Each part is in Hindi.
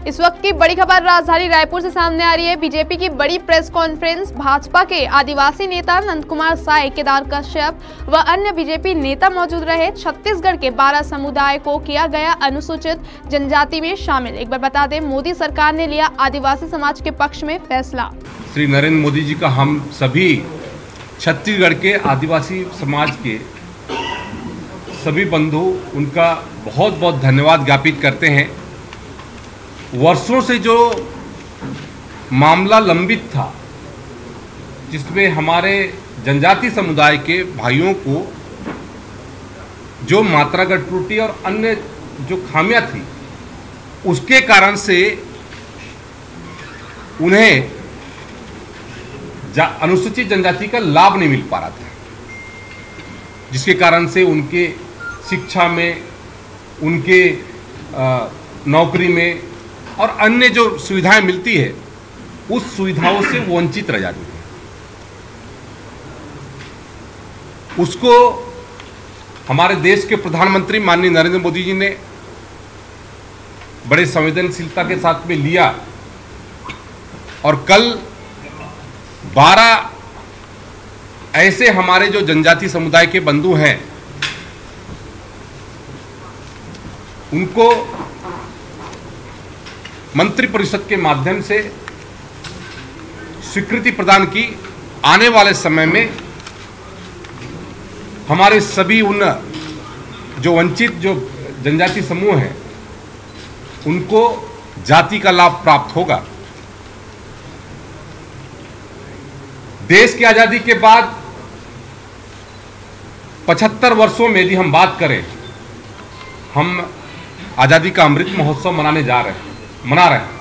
इस वक्त की बड़ी खबर राजधानी रायपुर से सामने आ रही है। बीजेपी की बड़ी प्रेस कॉन्फ्रेंस। भाजपा के आदिवासी नेता नंद कुमार साय, केदार कश्यप व अन्य बीजेपी नेता मौजूद रहे। छत्तीसगढ़ के 12 समुदाय को किया गया अनुसूचित जनजाति में शामिल। एक बार बता दें, मोदी सरकार ने लिया आदिवासी समाज के पक्ष में फैसला। श्री नरेंद्र मोदी जी का हम सभी छत्तीसगढ़ के आदिवासी समाज के सभी बंधु उनका बहुत बहुत धन्यवाद ज्ञापित करते हैं। वर्षों से जो मामला लंबित था, जिसमें हमारे जनजाति समुदाय के भाइयों को जो मात्रागत त्रुटि और अन्य जो खामियां थी, उसके कारण से उन्हें अनुसूचित जनजाति का लाभ नहीं मिल पा रहा था, जिसके कारण से उनके शिक्षा में, उनके नौकरी में और अन्य जो सुविधाएं मिलती है, उस सुविधाओं से वंचित रह जाते हैं। उसको हमारे देश के प्रधानमंत्री माननीय नरेंद्र मोदी जी ने बड़े संवेदनशीलता के साथ में लिया और कल 12 ऐसे हमारे जो जनजाति समुदाय के बंधु हैं, उनको मंत्रिपरिषद के माध्यम से स्वीकृति प्रदान की। आने वाले समय में हमारे सभी उन जो वंचित जो जनजाति समूह हैं, उनको जाति का लाभ प्राप्त होगा। देश की आजादी के बाद 75 वर्षों में यदि हम बात करें, हम आजादी का अमृत महोत्सव मना रहे हैं।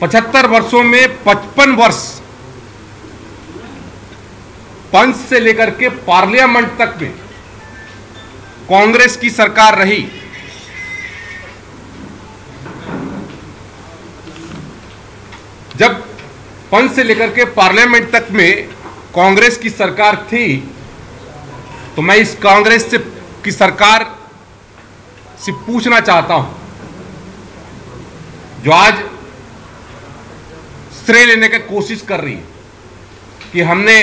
75 वर्षों में 55 वर्ष पंच से लेकर के पार्लियामेंट तक में कांग्रेस की सरकार रही। जब पंच से लेकर के पार्लियामेंट तक में कांग्रेस की सरकार थी, तो मैं इस कांग्रेस की सरकार से पूछना चाहता हूं, जो आज श्रेय लेने की कोशिश कर रही है कि हमने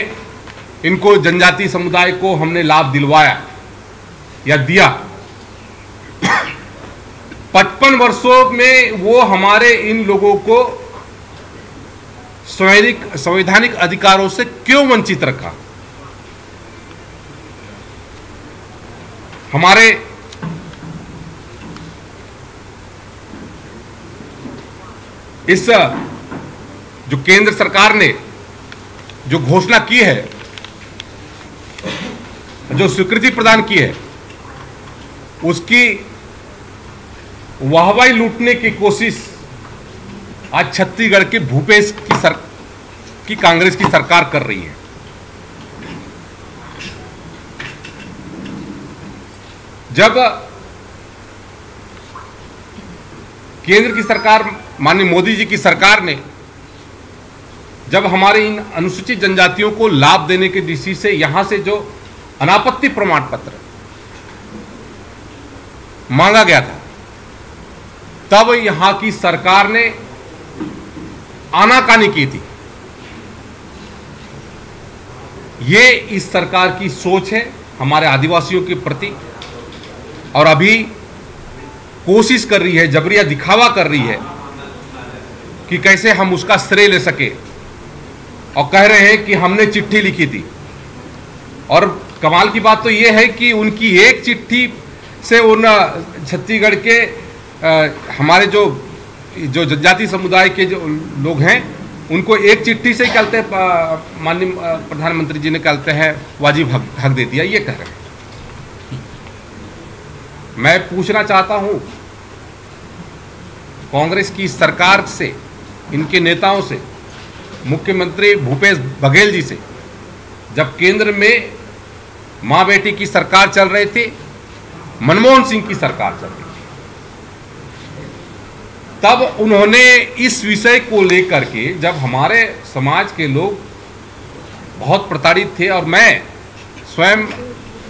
इनको जनजाति समुदाय को हमने लाभ दिलवाया या दिया। 55 वर्षों में वो हमारे इन लोगों को संवैधानिक अधिकारों से क्यों वंचित रखा? हमारे इस जो केंद्र सरकार ने जो घोषणा की है, जो स्वीकृति प्रदान की है, उसकी वाहवाही लूटने की कोशिश आज छत्तीसगढ़ के भूपेश की कांग्रेस की सरकार कर रही है। जब केंद्र की सरकार माननीय मोदी जी की सरकार ने जब हमारे इन अनुसूचित जनजातियों को लाभ देने की दृष्टि से यहां से जो अनापत्ति प्रमाण पत्र मांगा गया था, तब यहां की सरकार ने आनाकानी की थी। ये इस सरकार की सोच है हमारे आदिवासियों के प्रति, और अभी कोशिश कर रही है, जबरिया दिखावा कर रही है कि कैसे हम उसका श्रेय ले सके, और कह रहे हैं कि हमने चिट्ठी लिखी थी। और कमाल की बात तो ये है कि उनकी एक चिट्ठी से उन छत्तीसगढ़ के हमारे जो जनजाति समुदाय के जो लोग हैं, उनको एक चिट्ठी से कहते हैं, माननीय प्रधानमंत्री जी ने कहते हैं वाजिब हक दे दिया, ये कह रहे हैं। मैं पूछना चाहता हूं कांग्रेस की सरकार से, इनके नेताओं से, मुख्यमंत्री भूपेश बघेल जी से, जब केंद्र में मां बेटी की सरकार चल रही थी, मनमोहन सिंह की सरकार चल रही थी, तब उन्होंने इस विषय को लेकर के, जब हमारे समाज के लोग बहुत प्रताड़ित थे, और मैं स्वयं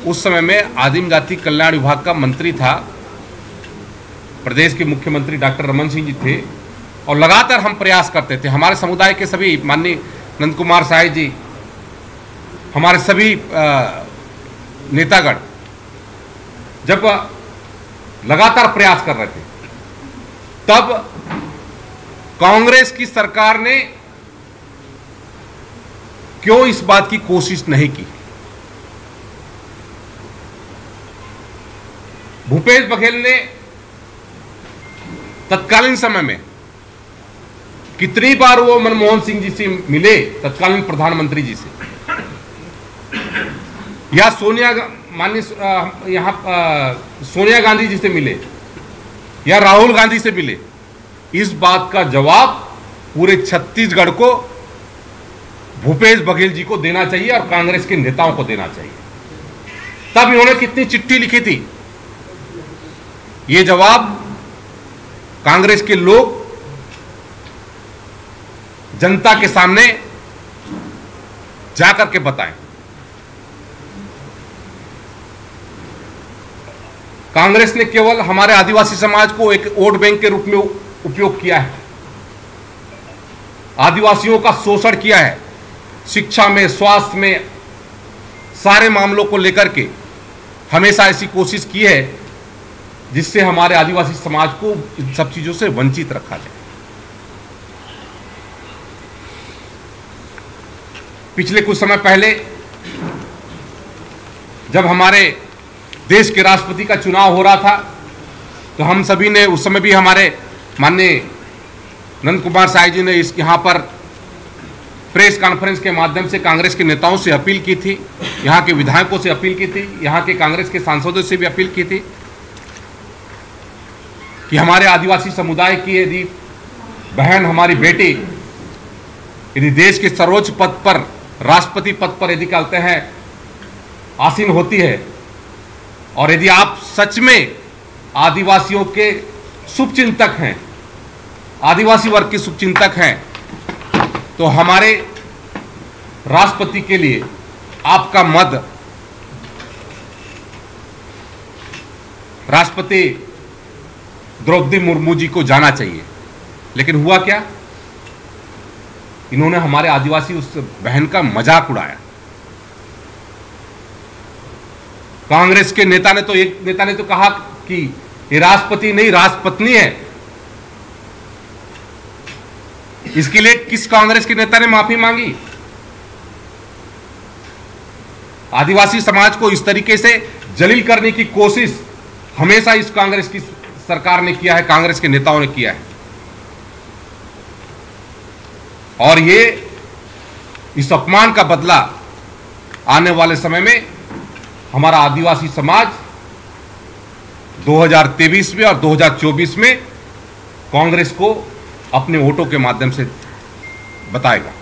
उस समय में आदिम जाति कल्याण विभाग का मंत्री था, प्रदेश के मुख्यमंत्री डॉक्टर रमन सिंह जी थे और लगातार हम प्रयास करते थे, हमारे समुदाय के सभी माननीय नंद कुमार साय जी, हमारे सभी नेतागण जब लगातार प्रयास कर रहे थे, तब कांग्रेस की सरकार ने क्यों इस बात की कोशिश नहीं की? भूपेश बघेल ने तत्कालीन समय में कितनी बार वो मनमोहन सिंह जी से मिले, तत्कालीन प्रधानमंत्री जी से, या सोनिया गांधी जी से मिले, या राहुल गांधी से मिले। इस बात का जवाब पूरे छत्तीसगढ़ को भूपेश बघेल जी को देना चाहिए और कांग्रेस के नेताओं को देना चाहिए। तब इन्होंने कितनी चिट्ठी लिखी थी, ये जवाब कांग्रेस के लोग जनता के सामने जाकर के बताएं। कांग्रेस ने केवल हमारे आदिवासी समाज को एक वोट बैंक के रूप में उपयोग किया है, आदिवासियों का शोषण किया है, शिक्षा में, स्वास्थ्य में, सारे मामलों को लेकर के हमेशा ऐसी कोशिश की है जिससे हमारे आदिवासी समाज को इन सब चीजों से वंचित रखा जाए। पिछले कुछ समय पहले जब हमारे देश के राष्ट्रपति का चुनाव हो रहा था, तो हम सभी ने, उस समय भी हमारे माननीय नंद कुमार साय जी ने यहाँ पर प्रेस कॉन्फ्रेंस के माध्यम से कांग्रेस के नेताओं से अपील की थी, यहाँ के विधायकों से अपील की थी, यहाँ के कांग्रेस के सांसदों से भी अपील की थी कि हमारे आदिवासी समुदाय की यदि बहन, हमारी बेटी यदि देश के सर्वोच्च पद पर, राष्ट्रपति पद पर यदि कहते हैं आसीन होती है, और यदि आप सच में आदिवासियों के शुभचिंतक हैं, आदिवासी वर्ग के शुभचिंतक हैं, तो हमारे राष्ट्रपति के लिए आपका मत राष्ट्रपति द्रौपदी मुर्मू जी को जाना चाहिए। लेकिन हुआ क्या? इन्होंने हमारे आदिवासी उस बहन का मजाक उड़ाया। कांग्रेस के नेता ने तो, एक नेता ने तो कहा कि ये राष्ट्रपति नहीं, राष्ट्रपत्नी है। इसके लिए किस कांग्रेस के नेता ने माफी मांगी? आदिवासी समाज को इस तरीके से जलील करने की कोशिश हमेशा इस कांग्रेस की सरकार ने किया है, कांग्रेस के नेताओं ने किया है। और ये इस अपमान का बदला आने वाले समय में हमारा आदिवासी समाज 2023 में और 2024 में कांग्रेस को अपने वोटों के माध्यम से बताएगा।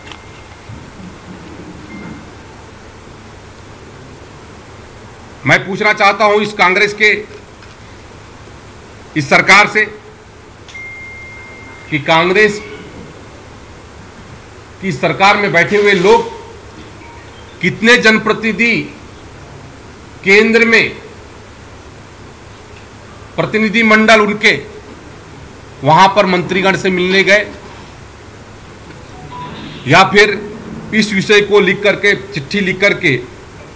मैं पूछना चाहता हूं इस कांग्रेस के, इस सरकार से कि कांग्रेस की सरकार में बैठे हुए लोग कितने जनप्रतिनिधि केंद्र में, प्रतिनिधि मंडल उनके वहां पर मंत्रीगण से मिलने गए, या फिर इस विषय को लिख करके, चिट्ठी लिख करके,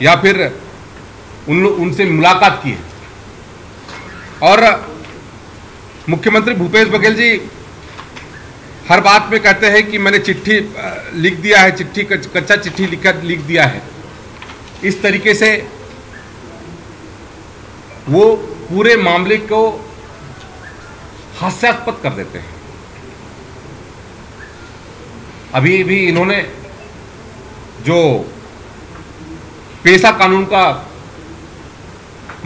या फिर उनसे मुलाकात की है। और मुख्यमंत्री भूपेश बघेल जी हर बात में कहते हैं कि मैंने चिट्ठी लिख दिया है, चिट्ठी कच्चा चिट्ठी लिख दिया है। इस तरीके से वो पूरे मामले को हास्यास्पद कर देते हैं। अभी भी इन्होंने जो पेशा कानून का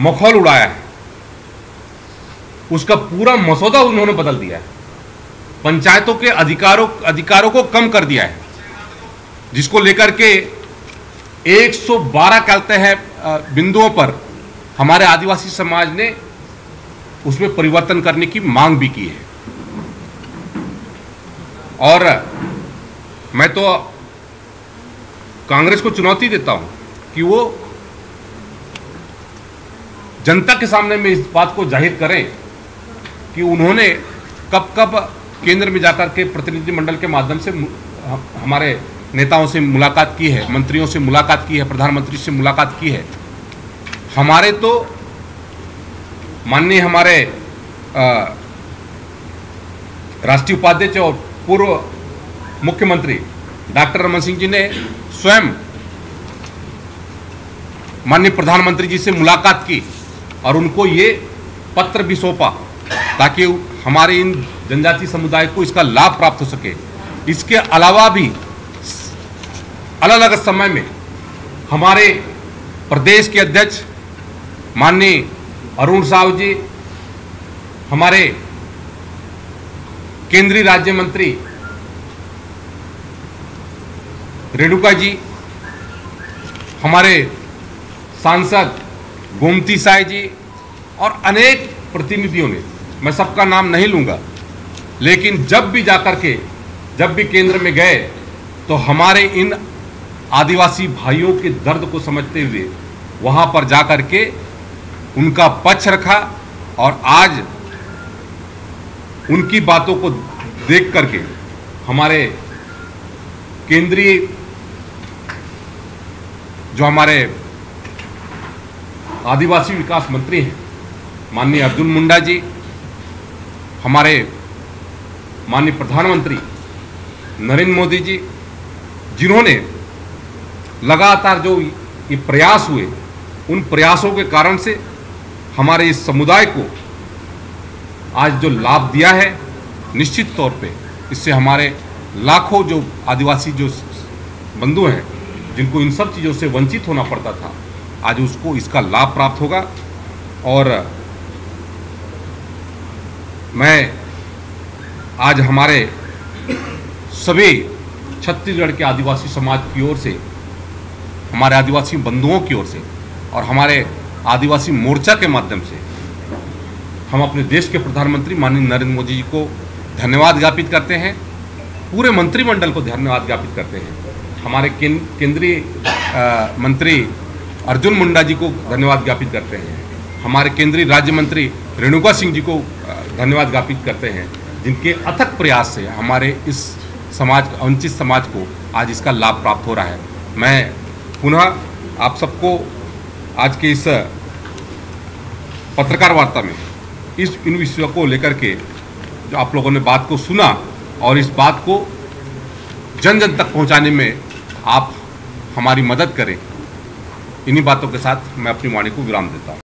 मखौल उड़ाया है, उसका पूरा मसौदा उन्होंने बदल दिया है, पंचायतों के अधिकारों को कम कर दिया है, जिसको लेकर के 112 कहते हैं बिंदुओं पर हमारे आदिवासी समाज ने उसमें परिवर्तन करने की मांग भी की है। और मैं तो कांग्रेस को चुनौती देता हूं कि वो जनता के सामने में इस बात को जाहिर करें कि उन्होंने कब कब केंद्र में जाकर के प्रतिनिधिमंडल के माध्यम से हमारे नेताओं से मुलाकात की है, मंत्रियों से मुलाकात की है, प्रधानमंत्री से मुलाकात की है। हमारे तो माननीय हमारे राष्ट्रीय उपाध्यक्ष और पूर्व मुख्यमंत्री डॉक्टर रमन सिंह जी ने स्वयं माननीय प्रधानमंत्री जी से मुलाकात की और उनको ये पत्र भी सौंपा ताकि हमारे इन जनजातीय समुदाय को इसका लाभ प्राप्त हो सके। इसके अलावा भी अलग अलग समय में हमारे प्रदेश के अध्यक्ष माननीय अरुण साव जी, हमारे केंद्रीय राज्य मंत्री रेणुका जी, हमारे सांसद गोमती साय जी और अनेक प्रतिनिधियों ने, मैं सबका नाम नहीं लूंगा, लेकिन जब भी केंद्र में गए तो हमारे इन आदिवासी भाइयों के दर्द को समझते हुए वहां पर जाकर के उनका पक्ष रखा और आज उनकी बातों को देख करके हमारे केंद्रीय जो हमारे आदिवासी विकास मंत्री हैं माननीय अर्जुन मुंडा जी, हमारे माननीय प्रधानमंत्री नरेंद्र मोदी जी, जिन्होंने लगातार जो ये प्रयास हुए, उन प्रयासों के कारण से हमारे इस समुदाय को आज जो लाभ दिया है, निश्चित तौर पे इससे हमारे लाखों जो आदिवासी जो बंधु हैं जिनको इन सब चीज़ों से वंचित होना पड़ता था, आज उसको इसका लाभ प्राप्त होगा। और मैं आज हमारे सभी छत्तीसगढ़ के आदिवासी समाज की ओर से, हमारे आदिवासी बंधुओं की ओर से और हमारे आदिवासी मोर्चा के माध्यम से हम अपने देश के प्रधानमंत्री माननीय नरेंद्र मोदी जी को धन्यवाद ज्ञापित करते हैं, पूरे मंत्रिमंडल को धन्यवाद ज्ञापित करते हैं, हमारे केंद्रीय मंत्री अर्जुन मुंडा जी को धन्यवाद ज्ञापित करते हैं, हमारे केंद्रीय राज्य मंत्री रेणुका सिंह जी को धन्यवाद ज्ञापित करते हैं, जिनके अथक प्रयास से हमारे इस समाज, वंचित समाज को आज इसका लाभ प्राप्त हो रहा है। मैं पुनः आप सबको आज के इस पत्रकार वार्ता में इन विषयों को लेकर के जो आप लोगों ने बात को सुना और इस बात को जन जन तक पहुंचाने में आप हमारी मदद करें, इन्हीं बातों के साथ मैं अपनी वाणी को विराम देता हूं।